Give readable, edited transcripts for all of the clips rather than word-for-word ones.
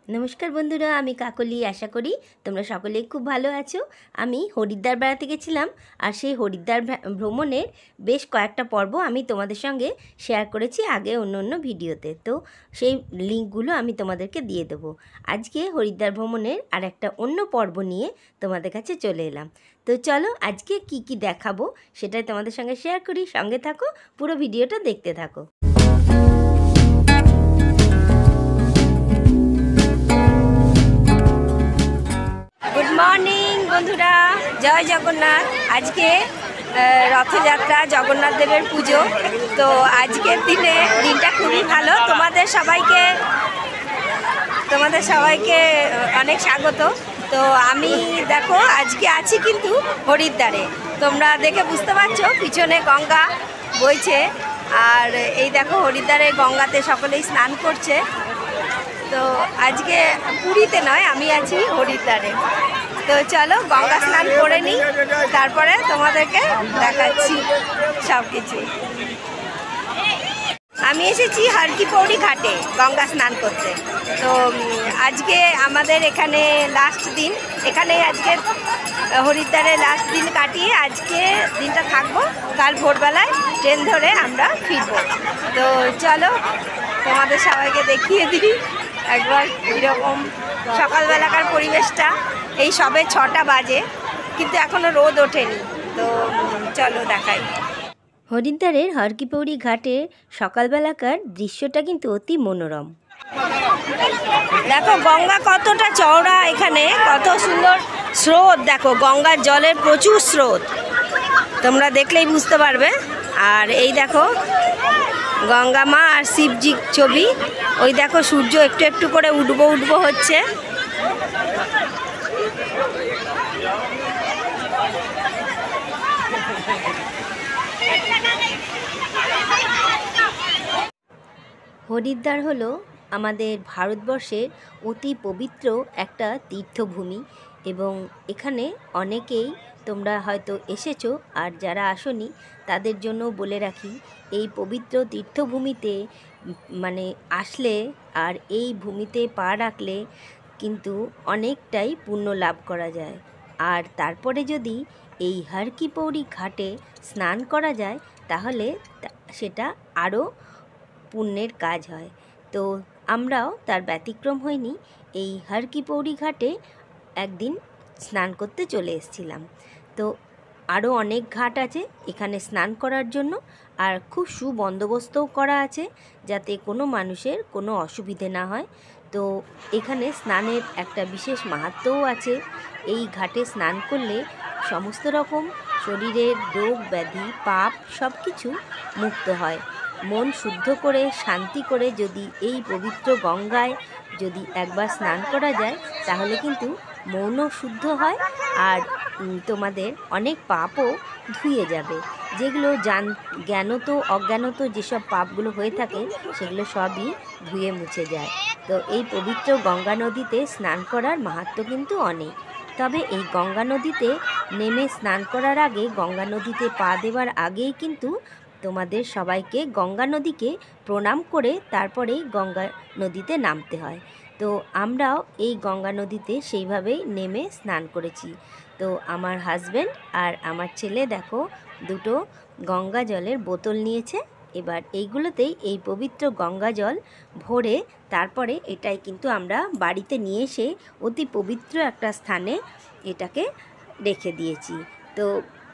নমস্কার বন্ধুরা, আমি কাকলি। আশা করি তোমরা সকলেই খুব ভালো আছো। আমি হরিদ্বার বেড়াতে গেছিলাম, আর সেই হরিদ্বার ভ্রমণের বেশ কয়েকটা পর্ব আমি তোমাদের সঙ্গে শেয়ার করেছি আগে অন্য ভিডিওতে। তো সেই লিঙ্কগুলো আমি তোমাদেরকে দিয়ে দেবো। আজকে হরিদ্বার ভ্রমণের আর একটা অন্য পর্ব নিয়ে তোমাদের কাছে চলে এলাম। তো চলো আজকে কি দেখাবো সেটাই তোমাদের সঙ্গে শেয়ার করি। সঙ্গে থাকো, পুরো ভিডিওটা দেখতে থাকো। গুড মর্নিং বন্ধুরা, জয় জগন্নাথ। আজকে রথযাত্রা, জগন্নাথ দেবের পুজো। তো আজকের দিনটা খুবই ভালো। তোমাদের সবাইকে অনেক স্বাগত। তো আমি দেখো আজকে আছি কিন্তু হরিদ্বারে। তোমরা দেখে বুঝতে পারছো পিছনে গঙ্গা বইছে, আর এই দেখো হরিদ্বারে গঙ্গাতে সকলেই স্নান করছে। তো আজকে পুরীতে নয়, আমি আছি হরিদ্বারে। তো চলো গঙ্গা স্নান করে নিই, তারপরে তোমাদেরকে দেখাচ্ছি সব কিছু। আমি এসেছি হর কি পৌড়ি ঘাটে গঙ্গা স্নান করতে। তো আজকে আমাদের এখানে লাস্ট দিন, এখানে আজকে হরিদ্বারে লাস্ট দিন কাটিয়ে আজকে দিনটা থাকবো। কাল ভোরবেলায় ট্রেন ধরে আমরা ফিরবো। তো চলো তোমাদের সবাইকে দেখিয়ে দিই একবার কীরকম সকালবেলাকার পরিবেশটা। এই সবে 6টা বাজে, কিন্তু এখনও রোদ ওঠেনি। তো চলো দেখাই। হরিদ্বারের হর কি পৌড়ি ঘাটের সকালবেলাকার দৃশ্যটা কিন্তু অতি মনোরম। দেখো গঙ্গা কতটা চওড়া, এখানে কত সুন্দর স্রোত। দেখো গঙ্গার জলের প্রচুর স্রোত, তোমরা দেখলেই বুঝতে পারবে। আর এই দেখো গঙ্গা মা আর শিবজি ছবি। ওই দেখো সূর্য একটু একটু করে উঠবো হচ্ছে। হরিদ্বার হলো আমাদের ভারতবর্ষের অতি পবিত্র একটা তীর্থভূমি, এবং এখানে অনেকেই তোমরা হয়তো এসেছো, আর যারা আসোনি তাদের জন্য বলে রাখি, এই পবিত্র তীর্থভূমিতে মানে আসলে আর এই ভূমিতে পা রাখলে কিন্তু অনেকটাই পুণ্য লাভ করা যায়। আর তারপরে যদি এই হর কি পৌড়ি ঘাটে স্নান করা যায় তাহলে সেটা আরও পুণ্যের কাজ হয়। তো আমরাও তার ব্যতিক্রম হয়নি, এই হর কি পৌড়ি ঘাটে একদিন স্নান করতে চলে এসেছিলাম। তো আরও অনেক ঘাট আছে এখানে স্নান করার জন্য, আর খুব সুবন্দোবস্তও করা আছে যাতে কোনো মানুষের কোনো অসুবিধে না হয়। তো এখানে স্নানের একটা বিশেষ মাহাত্ম্যও আছে। এই ঘাটে স্নান করলে সমস্ত রকম শরীরের রোগ ব্যাধি পাপ সব কিছু মুক্ত হয়। মন শুদ্ধ করে শান্তি করে যদি এই পবিত্র গঙ্গায় যদি একবার স্নান করা যায় তাহলে কিন্তু মনও শুদ্ধ হয়, আর তোমাদের অনেক পাপও ধুয়ে যাবে। যেগুলো জ্ঞানত অজ্ঞানত যেসব পাপগুলো হয়ে থাকে সেগুলো সবই ধুয়ে মুছে যায়। তো এই পবিত্র গঙ্গা নদীতে স্নান করার মাহাত্ম্য কিন্তু অনেক। তবে এই গঙ্গা নদীতে নেমে স্নান করার আগে, গঙ্গা নদীতে পা দেওয়ার আগেই কিন্তু তোমাদের সবাইকে গঙ্গা নদীকে প্রণাম করে তারপরেই গঙ্গা নদীতে নামতে হয়। তো আমরাও এই গঙ্গা নদীতে সেইভাবেই নেমে স্নান করেছি। তো আমার হাজব্যান্ড আর আমার ছেলে দেখো দুটো গঙ্গা জলের বোতল নিয়েছে। এবার এইগুলোতেই এই পবিত্র গঙ্গা জল ভরে তারপরে এটাই কিন্তু আমরা বাড়িতে নিয়ে এসে অতি পবিত্র একটা স্থানে এটাকে রেখে দিয়েছি। তো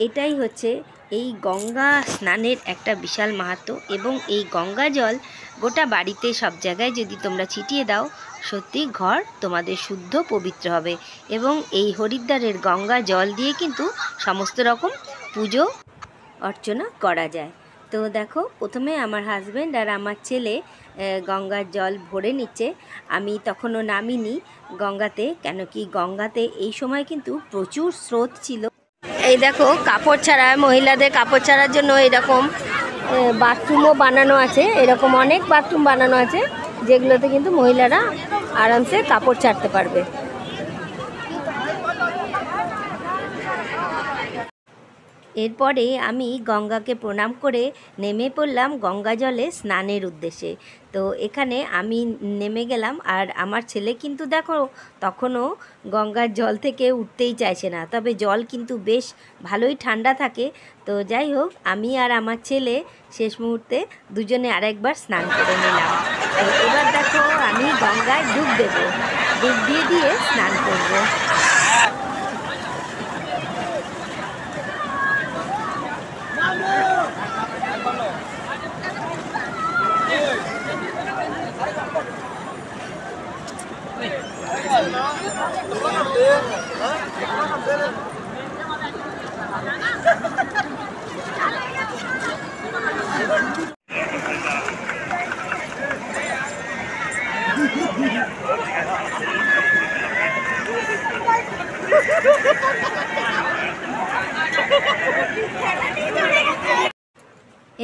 এটাই হচ্ছে এই গঙ্গা স্নানের একটা বিশাল মাহাত্ম্য। এবং এই গঙ্গা জল গোটা বাড়িতে সব জায়গায় যদি তোমরা ছিটিয়ে দাও, সত্যি ঘর তোমাদের শুদ্ধ পবিত্র হবে। এবং এই হরিদ্বারের গঙ্গা জল দিয়ে কিন্তু সমস্ত রকম পুজো অর্চনা করা যায়। তো দেখো প্রথমে আমার হাজব্যান্ড আর আমার ছেলে গঙ্গার জল ভরে নিচ্ছে। আমি তখনও নামিনি গঙ্গাতে, কেন কি গঙ্গাতে এই সময় কিন্তু প্রচুর স্রোত ছিল। এই দেখো কাপড় ছাড়া, মহিলাদের কাপড় ছাড়ার জন্য এরকম বাথরুমও বানানো আছে। এরকম অনেক বাথরুম বানানো আছে যেগুলোতে কিন্তু মহিলারা আরামসে কাপড় ছাড়তে পারবে। এরপরে আমি গঙ্গাকে প্রণাম করে নেমে পড়লাম গঙ্গা জলে স্নানের উদ্দেশ্যে। তো এখানে আমি নেমে গেলাম, আর আমার ছেলে কিন্তু দেখো তখনও গঙ্গার জল থেকে উঠতেই চাইছে না, তবে জল কিন্তু বেশ ভালোই ঠান্ডা থাকে। তো যাই হোক, আমি আর আমার ছেলে শেষ মুহূর্তে দুজনে আরেকবার স্নান করে নিলাম। তো এবার দেখো আমি গঙ্গায় ডুব দেবো, ডুব দিয়ে স্নান করবো।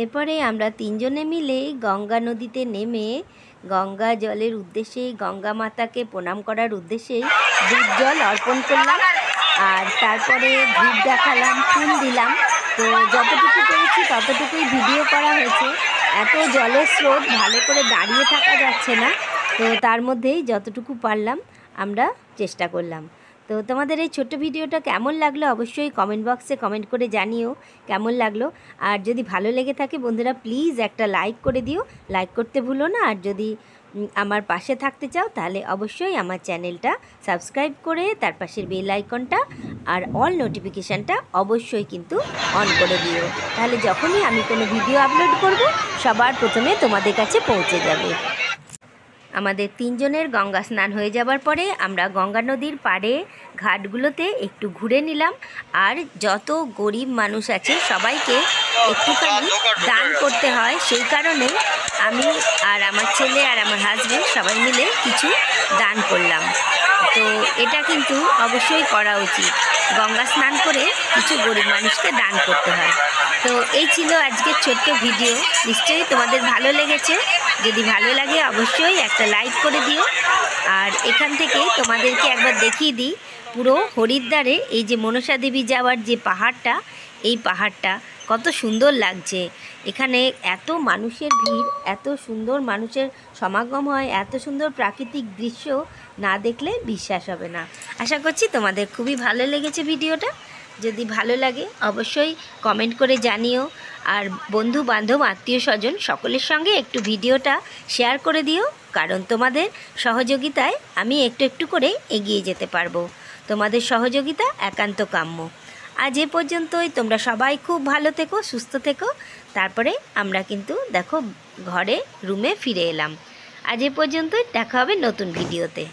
এরপরে আমরা তিনজনে মিলে গঙ্গা নদীতে নেমে গঙ্গা জলের উদ্দেশ্যে, গঙ্গা মাতাকে প্রণাম করার উদ্দেশ্যেই দুধ জল অর্পণ করলাম, আর তারপরে ধূপ দেখালাম, ফুল দিলাম। তো যতটুকু পেরেছি ততটুকুই ভিডিও করা হয়েছে। এত জলের স্রোত, ভালো করে দাঁড়িয়ে থাকা যাচ্ছে না, তো তার মধ্যেই যতটুকু পারলাম আমরা চেষ্টা করলাম। তো তোমাদের এই ছোট্ট ভিডিওটা কেমন লাগলো অবশ্যই কমেন্ট বক্সে কমেন্ট করে জানিও কেমন লাগলো। আর যদি ভালো লেগে থাকে বন্ধুরা প্লিজ একটা লাইক করে দিও, লাইক করতে ভুলো না। আর যদি আমার পাশে থাকতে চাও তাহলে অবশ্যই আমার চ্যানেলটা সাবস্ক্রাইব করে তার পাশের বেল আইকনটা আর অল নোটিফিকেশানটা অবশ্যই কিন্তু অন করে দিও, তাহলে যখনই আমি কোনো ভিডিও আপলোড করব সবার প্রথমে তোমাদের কাছে পৌঁছে যাবে। আমাদের তিনজনের গঙ্গা স্নান হয়ে যাবার পরে আমরা গঙ্গা নদীর পাড়ে ঘাটগুলোতে একটু ঘুরে নিলাম, আর যত গরিব মানুষ আছে সবাইকে একটুখানি দান করতে হয়, সেই কারণে আমি আর আমার ছেলে আর আমার হাজব্যান্ড সবাই মিলে কিছু দান করলাম। তো এটা কিন্তু অবশ্যই করা উচিত, গঙ্গা স্নান করে কিছু গরিব মানুষকে দান করতে হয়। তো এই ছিল আজকের ছোট্ট ভিডিও, নিশ্চয়ই তোমাদের ভালো লেগেছে। যদি ভালো লাগে অবশ্যই একটা লাইক করে দিও। আর এখান থেকে তোমাদেরকে একবার দেখিয়ে দিই, পুরো হরিদ্বারে এই যে মনসা দেবী যাওয়ার যে পাহাড়টা, এই পাহাড়টা কত সুন্দর লাগছে। এখানে এত মানুষের ভিড়, এত সুন্দর মানুষের সমাগম হয়, এত সুন্দর প্রাকৃতিক দৃশ্য না দেখলে বিশ্বাস হবে না। আশা করছি তোমাদের খুবই ভালো লেগেছে ভিডিওটা। যদি ভালো লাগে অবশ্যই কমেন্ট করে জানিও, আর বন্ধু বান্ধব আত্মীয় স্বজন সকলের সঙ্গে একটু ভিডিওটা শেয়ার করে দিও, কারণ তোমাদের সহযোগিতায় আমি একটু একটু করে এগিয়ে যেতে পারবো। তোমাদের সহযোগিতা একান্ত কাম্য। আজ এ পর্যন্তই, তোমরা সবাই খুব ভালো থেকো, সুস্থ থেকো। তারপরে আমরা কিন্তু দেখো ঘরে রুমে ফিরে এলাম। আজ এ পর্যন্তই, দেখা হবে নতুন ভিডিওতে।